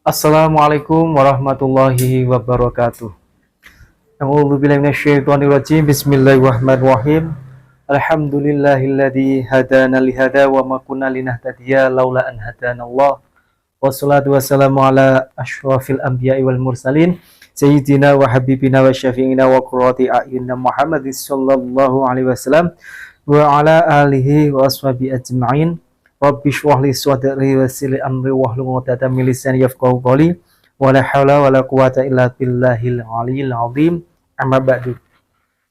Assalamualaikum warahmatullahi wabarakatuh. A'udzubillahi minasyaitonirrajim. Bismillahirrahmanirrahim. Alhamdulillahilladzi hadana lihada wa ma kunna linahtadiya laula an hadanallah. Wassalatu wassalamu ala asyrafil anbiya'i wal mursalin sayyidina wa habibina wa syafi'ina wa qurrati a'yunina Muhammadin sallallahu alaihi wasallam wa ala alihi wa ashabi ajma'in. Rabbi shrah li sadri wa yassir li amri wahlul 'uqdatam min lisani yafqahu qawli wa la haula wa la quwwata illa billahil aliyyil azim. Amma ba'du.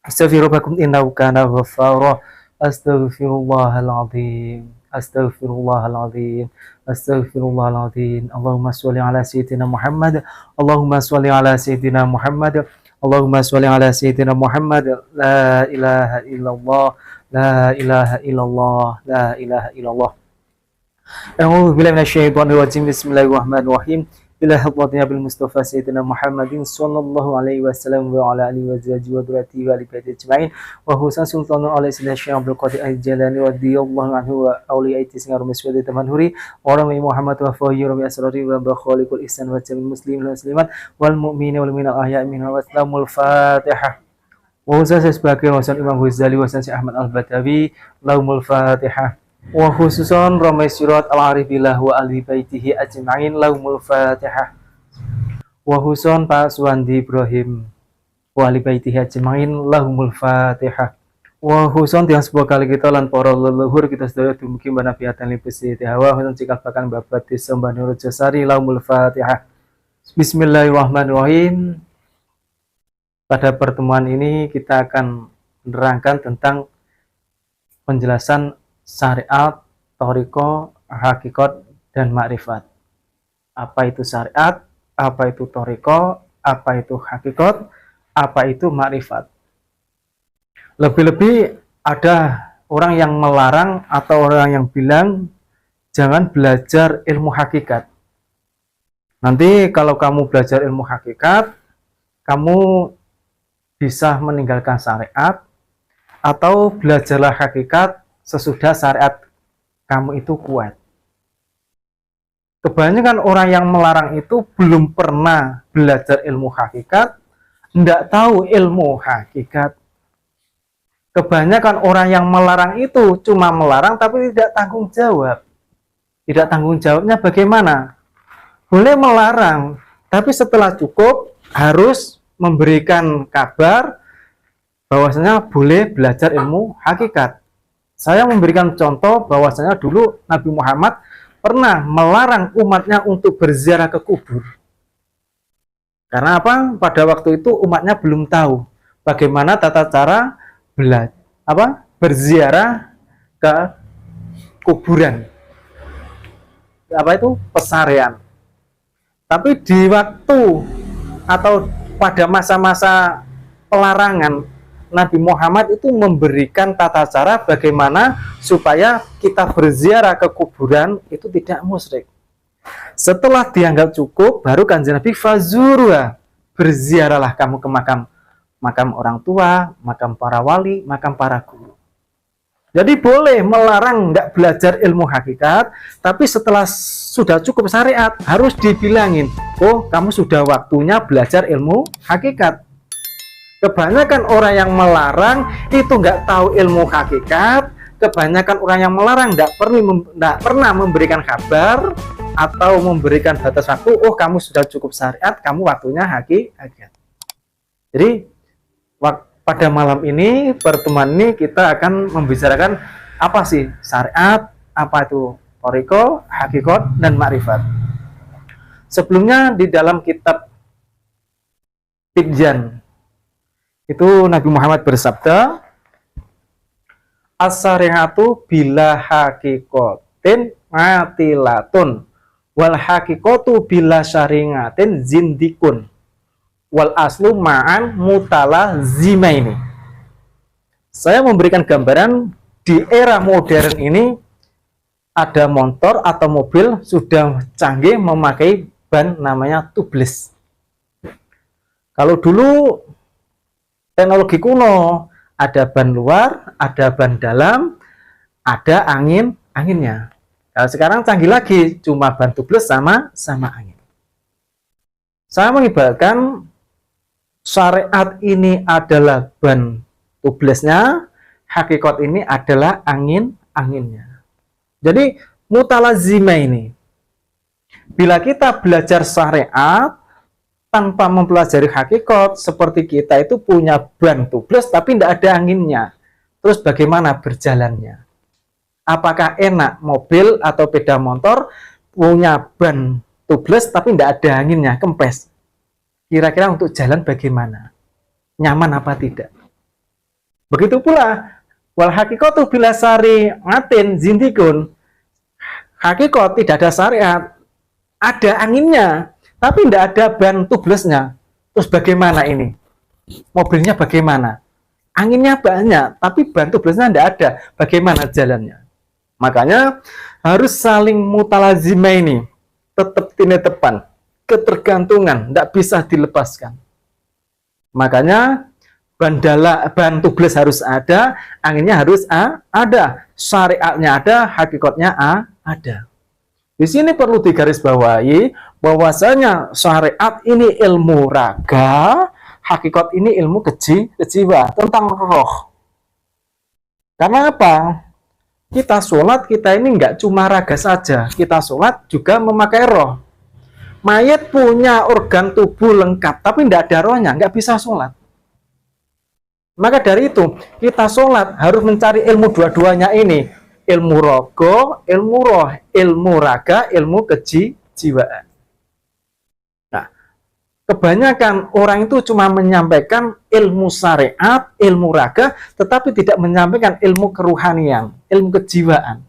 Astaghfirullahaladzim innahu kana ghaffara. Astaghfirullahal azim. Astaghfirullahaladzim. Astaghfirullahaladzim. Allahumma sholli ala sayyidina Muhammad. Allahumma sholli ala sayyidina Muhammad. Allahumma sholli ala sayyidina Muhammad. La ilaha illallah. La ilaha illallah. La ilaha illallah. A'udzubillahi minasyaitonirrajim. Bismillahirrahmanirrahim. Ila hadratin Nabil Mustafa Sayyidina Muhammadin sallallahu alaihi wasallam wa ala alihi wa sahbihi wa dzurriyyatihi wa ali baiti ajmain wa husan sultanu alaihi sayyidina Syekh Abdul Qadir Al-Jilani radhiyallahu anhu wa auliyaiti singar miswadi tamanhuri wa rami Muhammad wa fahi rami asrari wa bakhaliqul ihsan wa jamil muslimin wal muslimat wal mu'minin wal mu'minat ahya'i minhum wa sallamul Fatihah. Wa husan sebagai wasan Imam Ghazali wasan Syekh Ahmad Al-Badawi laumul Fatihah. Wa khususon ramai surat al-aribillah wa ahli baitihi ajma'in laumul Fatihah. Wa khususon Pak Suwandi Ibrahim wa ahli baitihi ajma'in laumul Fatihah. Wa khususon tiang sebuah kali kita lan para leluhur kita sedaya dumugi manabiatan lipisi hawa khususon cikal bakal babat desa Banur Jasari laumul Fatihah. Bismillahirrahmanirrahim. Pada pertemuan ini kita akan menerangkan tentang penjelasan syariat, thariqah, hakikat, dan makrifat. Apa itu syariat, apa itu thariqah, apa itu hakikat, apa itu makrifat. Lebih-lebih ada orang yang melarang atau orang yang bilang jangan belajar ilmu hakikat. Nanti kalau kamu belajar ilmu hakikat, kamu bisa meninggalkan syariat, atau belajarlah hakikat sesudah syariat kamu itu kuat. Kebanyakan orang yang melarang itu belum pernah belajar ilmu hakikat, tidak tahu ilmu hakikat. Kebanyakan orang yang melarang itu cuma melarang tapi tidak tanggung jawab. Tidak tanggung jawabnya bagaimana? Boleh melarang, tapi setelah cukup harus memberikan kabar bahwasanya boleh belajar ilmu hakikat. Saya memberikan contoh bahwasanya dulu Nabi Muhammad pernah melarang umatnya untuk berziarah ke kubur. Karena apa? Pada waktu itu umatnya belum tahu bagaimana tata cara berziarah ke kuburan. Apa itu? Pesarian. Tapi di waktu atau pada masa-masa pelarangan, Nabi Muhammad itu memberikan tata cara bagaimana supaya kita berziarah ke kuburan itu tidak musyrik. Setelah dianggap cukup, baru kanjeng Nabi fazurwa, berziarahlah kamu ke makam orang tua, makam para wali, makam para guru. Jadi boleh melarang nggak belajar ilmu hakikat, tapi setelah sudah cukup syariat harus dibilangin, oh kamu sudah waktunya belajar ilmu hakikat. Kebanyakan orang yang melarang itu nggak tahu ilmu hakikat. Kebanyakan orang yang melarang nggak pernah memberikan kabar atau memberikan batas waktu. Oh, kamu sudah cukup syariat, kamu waktunya hakikat. Jadi pada malam ini, pertemuan ini kita akan membicarakan apa sih syariat, apa itu thariqah, hakikat, dan makrifat. Sebelumnya di dalam kitab Tibyan itu Nabi Muhammad bersabda, as-syari'atu bila hakikotin matilatun wal hakikotu bila syari'atin zindikun wal aslu ma'an mutala zimaini. Saya memberikan gambaran di era modern ini ada motor atau mobil sudah canggih memakai ban namanya tubeless. Kalau dulu teknologi kuno, ada ban luar, ada ban dalam, ada anginnya. Kalau sekarang canggih lagi, cuma ban tubeless sama angin. Saya mengibaratkan syariat ini adalah ban tublesnya, hakikat ini adalah angin-anginnya. Jadi mutalazimah ini, bila kita belajar syariat tanpa mempelajari hakikat, seperti kita itu punya ban tubles tapi tidak ada anginnya. Terus bagaimana berjalannya? Apakah enak mobil atau sepeda motor punya ban tubles tapi tidak ada anginnya, kempes? Kira-kira untuk jalan bagaimana? Nyaman apa tidak? Begitu pula wal hakikatu bila syari'atin zindikun. Hakikat tidak ada syariat, ada anginnya, tapi tidak ada ban tublesnya. Terus bagaimana ini? Mobilnya bagaimana? Anginnya banyak, tapi ban tublesnya tidak ada. Bagaimana jalannya? Makanya harus saling mutalazimah ini, tetap tinetepan, ketergantungan, tidak bisa dilepaskan. Makanya ban tubles harus ada, anginnya harus ada, syariatnya ada, hakikatnya ada. Di sini perlu digarisbawahi bahwasanya syariat ini ilmu raga, hakikat ini ilmu kejiwa, tentang roh. Karena apa? Kita sholat, kita ini nggak cuma raga saja, kita sholat juga memakai roh. Mayat punya organ tubuh lengkap, tapi tidak ada rohnya, nggak bisa sholat. Maka dari itu, kita sholat harus mencari ilmu dua-duanya ini. Ilmu rogo, ilmu roh, ilmu raga, ilmu kejiwaan. Nah, kebanyakan orang itu cuma menyampaikan ilmu syariat, ilmu raga, tetapi tidak menyampaikan ilmu keruhanian, ilmu kejiwaan.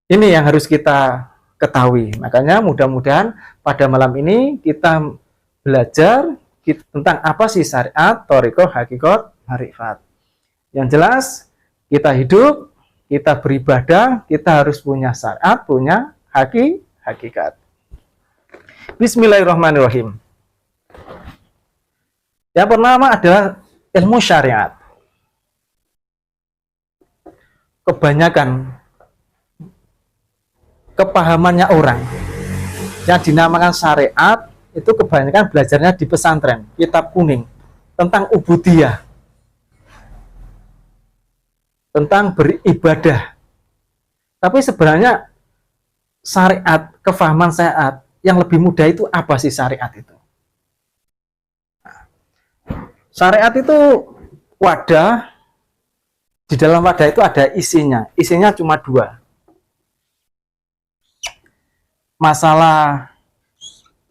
Ini yang harus kita ketahui. Makanya mudah-mudahan pada malam ini kita belajar tentang apa sih syariat, thariqah, hakikat, marifat. Yang jelas, kita hidup, kita beribadah, kita harus punya syariat, punya hakikat. Bismillahirrahmanirrahim. Yang pertama adalah ilmu syariat. Kebanyakan kepahamannya orang yang dinamakan syariat itu kebanyakan belajarnya di pesantren, kitab kuning, tentang ubudiyah, tentang beribadah. Tapi sebenarnya syariat, kefahaman syariat yang lebih mudah itu apa sih syariat itu? Syariat itu wadah, di dalam wadah itu ada isinya. Isinya cuma dua. Masalah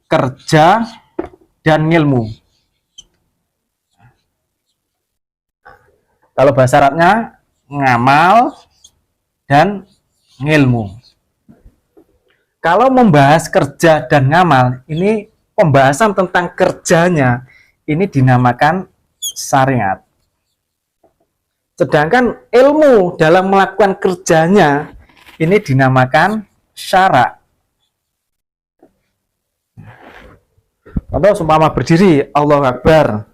kerja dan ilmu. Kalau bahasa Arabnya ngamal dan ngilmu. Kalau membahas kerja dan ngamal, ini pembahasan tentang kerjanya, ini dinamakan syariat. Sedangkan ilmu dalam melakukan kerjanya, ini dinamakan syara. Contoh seumpama berdiri, Allahu Akbar,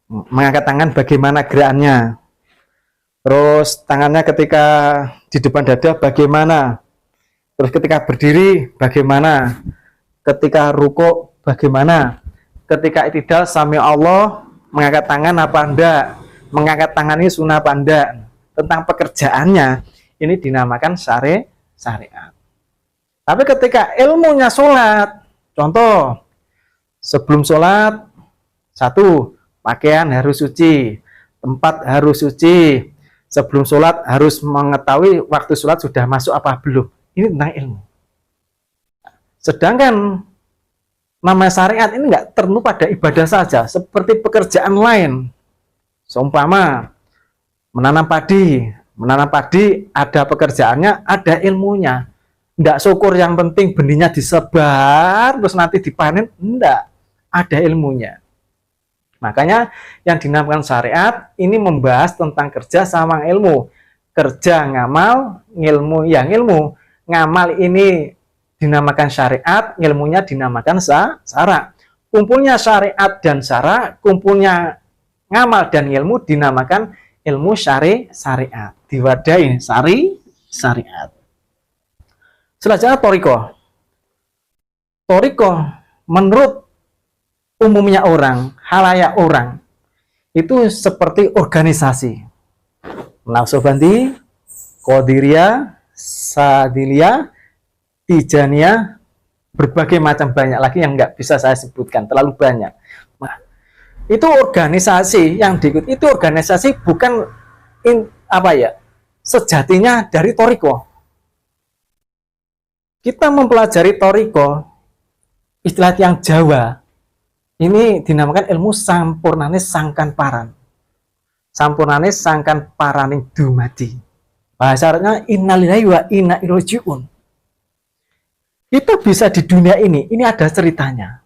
mengangkat tangan bagaimana gerakannya, terus tangannya ketika di depan dada bagaimana, terus ketika berdiri bagaimana, ketika ruku bagaimana, ketika i'tidal sami Allah, mengangkat tangan apa enggak, mengangkat tangan ini sunnah apa enggak, tentang pekerjaannya ini dinamakan syariat. Tapi ketika ilmunya sholat, contoh sebelum sholat, satu, pakaian harus suci, tempat harus suci, sebelum sholat harus mengetahui waktu sholat sudah masuk apa belum. Ini tentang ilmu. Sedangkan nama syariat ini nggak tertentu pada ibadah saja, seperti pekerjaan lain. Seumpama menanam padi ada pekerjaannya, ada ilmunya. Nggak syukur yang penting benihnya disebar, terus nanti dipanen, enggak. Ada ilmunya. Makanya yang dinamakan syariat ini membahas tentang kerja sama ilmu. Kerja ngamal, ilmu yang ilmu. Ngamal ini dinamakan syariat, ilmunya dinamakan syara. Kumpulnya syariat dan syara, kumpulnya ngamal dan ilmu dinamakan ilmu syariat. Diwadahi syariat. Selanjutnya thariqah. Thariqah menurut umumnya orang, halayak orang, itu seperti organisasi. Naqsabandi, Qadiriyah, Sadiliyah, Tijaniyah, berbagai macam, banyak lagi yang nggak bisa saya sebutkan, terlalu banyak. Nah, itu organisasi yang diikuti, itu organisasi bukan sejatinya dari Thariqah. Kita mempelajari Thariqah, istilah yang Jawa, ini dinamakan ilmu sampurnane sangkan paran. Sampurnane sangkan paraning dumadi. Bahasa Arabnya innalillahi wa inna ilaihi raji'un. Kita bisa di dunia ini ada ceritanya.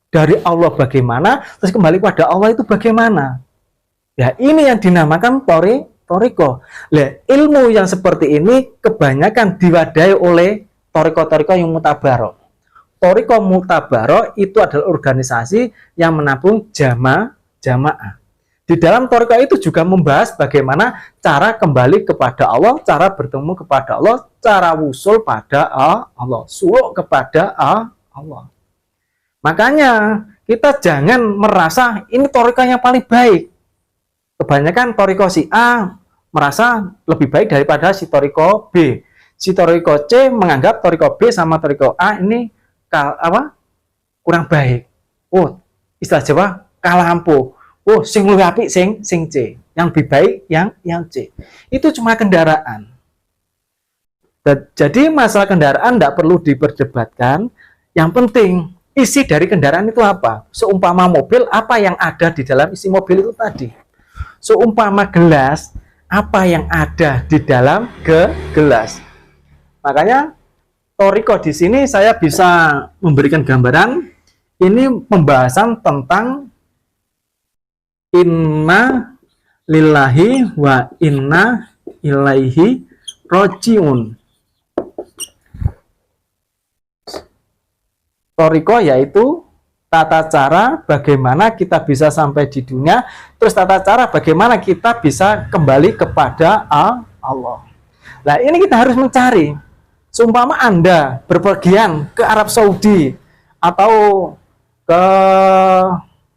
Dari Allah bagaimana, terus kembali pada Allah itu bagaimana. Ya, ini yang dinamakan Thariqah. Ilmu yang seperti ini kebanyakan diwadahi oleh Thariqah yang mutabarok. Thariqah mutabarok itu adalah organisasi yang menampung jamaah. Di dalam Thariqah itu juga membahas bagaimana cara kembali kepada Allah, cara bertemu kepada Allah, cara wusul pada Allah, suluk kepada Allah. Makanya kita jangan merasa ini Thariqah yang paling baik. Kebanyakan Thariqah si A merasa lebih baik daripada si Thariqah B. Si Thariqah C menganggap Thariqah B sama Thariqah A ini kurang baik. Oh, istilah Jawa kalah ampuh. Oh, sing luwih apik sing C. Yang lebih baik yang C. Itu cuma kendaraan. Jadi masalah kendaraan tidak perlu diperdebatkan. Yang penting isi dari kendaraan itu apa? Seumpama mobil, apa yang ada di dalam isi mobil itu tadi? Seumpama gelas, apa yang ada di dalam gelas? Makanya Thariqah di sini saya bisa memberikan gambaran. Ini pembahasan tentang inna lillahi wa inna ilaihi raji'un. Thariqah yaitu tata cara bagaimana kita bisa sampai di dunia, terus tata cara bagaimana kita bisa kembali kepada Allah. Nah, ini kita harus mencari. Seumpama Anda berpergian ke Arab Saudi atau ke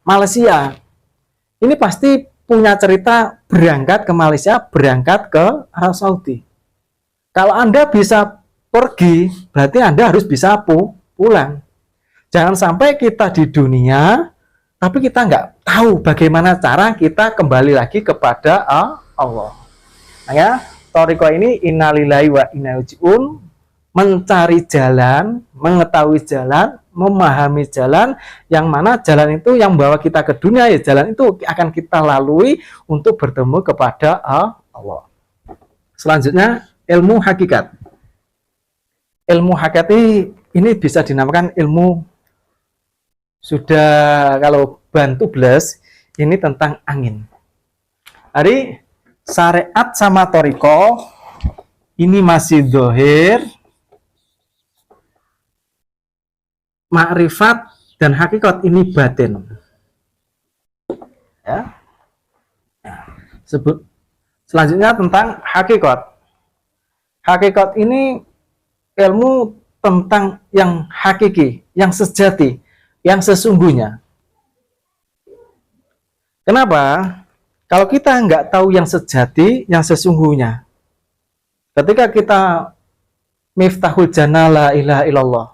Malaysia, ini pasti punya cerita berangkat ke Malaysia, berangkat ke Arab Saudi. Kalau Anda bisa pergi, berarti Anda harus bisa pulang. Jangan sampai kita di dunia, tapi kita nggak tahu bagaimana cara kita kembali lagi kepada Allah. Nah, ya, Thariqah ini innalillahi wa inna ilaihi raji'un, mencari jalan, mengetahui jalan, memahami jalan, yang mana jalan itu yang membawa kita ke dunia, ya jalan itu akan kita lalui untuk bertemu kepada Allah. Selanjutnya, ilmu hakikat. Ilmu hakikat ini bisa dinamakan ilmu, sudah kalau bantu belas, ini tentang angin. Hari syariat sama Thariqah ini masih zahir, makrifat dan hakikat ini batin. Ya. Selanjutnya tentang hakikat. Hakikat ini ilmu tentang yang hakiki, yang sejati, yang sesungguhnya. Kenapa? Kalau kita nggak tahu yang sejati, yang sesungguhnya, ketika kita miftahul jannah la ilaha illallah,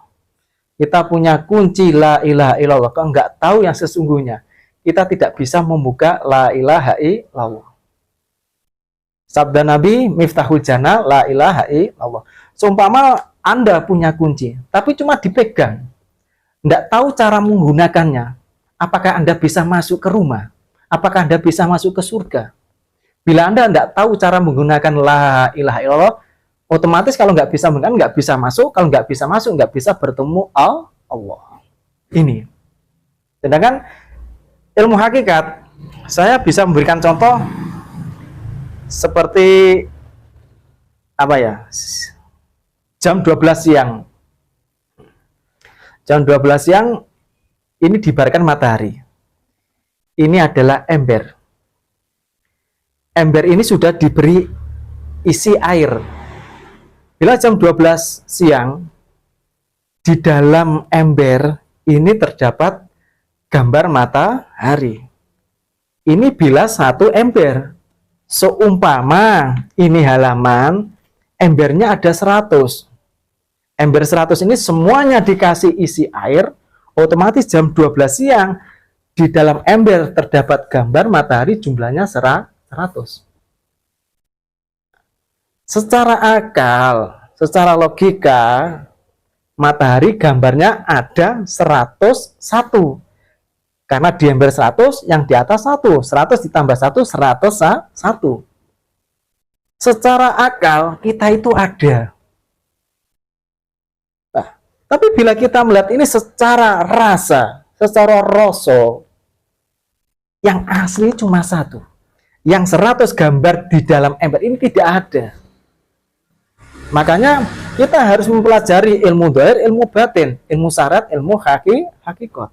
kita punya kunci la ilaha illallah, kalau nggak tahu yang sesungguhnya, kita tidak bisa membuka la ilaha illallah. Sabda Nabi, miftahul jannah la ilaha illallah. Seumpama Anda punya kunci, tapi cuma dipegang, nggak tahu cara menggunakannya, apakah Anda bisa masuk ke rumah? Apakah Anda bisa masuk ke surga? Bila Anda nggak tahu cara menggunakan la ilaha illallah, otomatis kalau nggak bisa menggunakan, nggak bisa masuk. Kalau nggak bisa masuk, nggak bisa bertemu Allah. Ini. Sedangkan ilmu hakikat, saya bisa memberikan contoh seperti jam 12 siang. Jam 12 siang ini dibarkan matahari. Ini adalah ember. Ember ini sudah diberi isi air. Bila jam 12 siang, di dalam ember ini terdapat gambar matahari. Ini bila 1 ember. Seumpama ini halaman, embernya ada 100. Ember 100 ini semuanya dikasih isi air, otomatis jam 12 siang di dalam ember terdapat gambar matahari jumlahnya 100. Secara akal, secara logika, matahari gambarnya ada 101. Karena di ember 100, yang di atas 1. 100 ditambah 1, 101. Secara akal, kita itu ada. Nah, tapi bila kita melihat ini secara rasa, secara rasa, yang asli cuma 1. Yang 100 gambar di dalam ember ini tidak ada. Makanya kita harus mempelajari ilmu dhahir, ilmu batin, ilmu syarat, ilmu hakikat.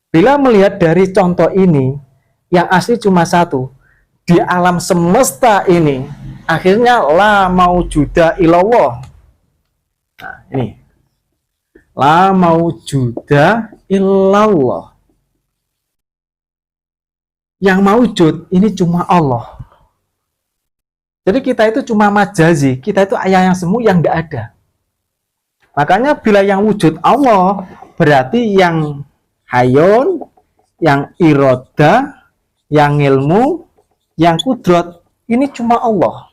Bila melihat dari contoh ini, yang asli cuma 1, di alam semesta ini, akhirnya la maujuda illallah. Nah, ini. La maujuda illallah. Yang maujud ini cuma Allah. Jadi kita itu cuma majazi, kita itu ayah yang semu yang tidak ada. Makanya bila yang wujud Allah, berarti yang hayun, yang iroda, yang ilmu, yang kudrat, ini cuma Allah.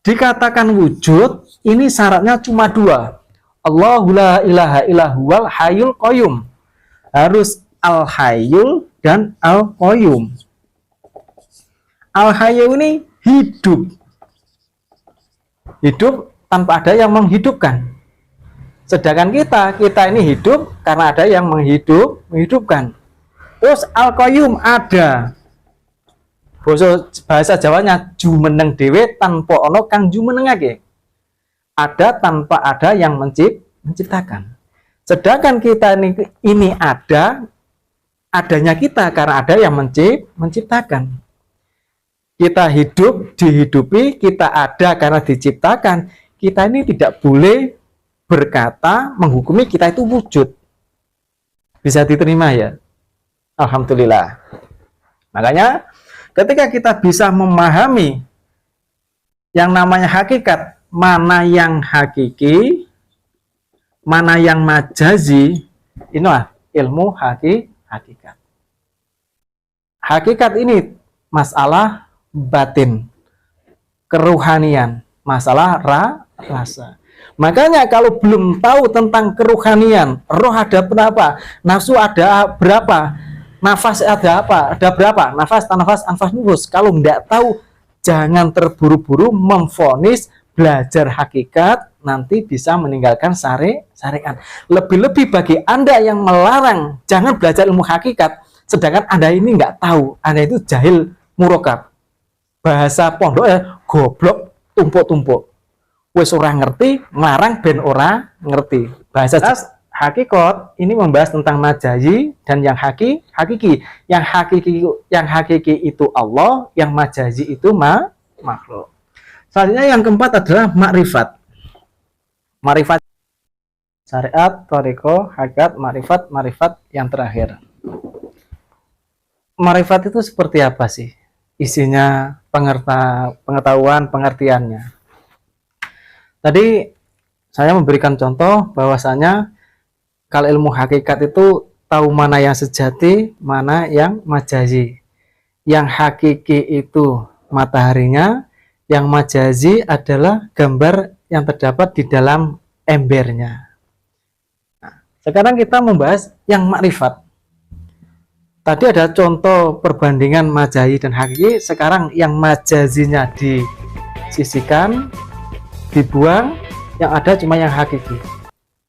Dikatakan wujud, ini syaratnya cuma 2. Allahu la ilaha illahuwal hayyul qayyum. Harus al-hayyul dan al-qayyum. Al-hayyu ini hidup. Hidup tanpa ada yang menghidupkan. Sedangkan kita ini hidup karena ada yang menghidupkan. Terus al-qayyum ada. Bahasa Jawanya jumeneng dhewe tanpa ono kang jumenengake. Ada tanpa ada yang menciptakan. Sedangkan kita ini ada, adanya kita karena ada yang menciptakan. Kita hidup, dihidupi, kita ada karena diciptakan. Kita ini tidak boleh berkata, menghukumi kita itu wujud. Bisa diterima ya? Alhamdulillah. Makanya, ketika kita bisa memahami yang namanya hakikat, mana yang hakiki, mana yang majazi, inilah ilmu hakikat. Hakikat ini masalah batin, keruhanian, masalah rasa. Makanya kalau belum tahu tentang keruhanian, roh ada berapa, nafsu ada berapa, nafas ada apa, ada berapa, nafas, tanafas, anfas, nufus. Kalau tidak tahu, jangan terburu-buru memvonis belajar hakikat, nanti bisa meninggalkan syariat. Lebih-lebih bagi Anda yang melarang jangan belajar ilmu hakikat, sedangkan Anda ini nggak tahu, Anda itu jahil murokab. Bahasa pondok ya goblok tumpuk-tumpuk. Wes orang ngerti, ngarang ben ora ngerti. Bahasa hakikat ini membahas tentang majazi dan yang hakiki. Yang hakiki itu Allah, yang majazi itu makhluk. Selanjutnya yang keempat adalah makrifat. Makrifat syariat, thariqah, hakikat, makrifat yang terakhir. Makrifat itu seperti apa sih? Isinya, pengetahuan, pengertiannya. Tadi saya memberikan contoh bahwasanya kalau ilmu hakikat itu tahu mana yang sejati, mana yang majazi. Yang hakiki itu mataharinya, yang majazi adalah gambar yang terdapat di dalam embernya. Nah, sekarang kita membahas yang makrifat. Tadi ada contoh perbandingan majazi dan hakiki, sekarang yang majazinya disisihkan, dibuang, yang ada cuma yang hakiki.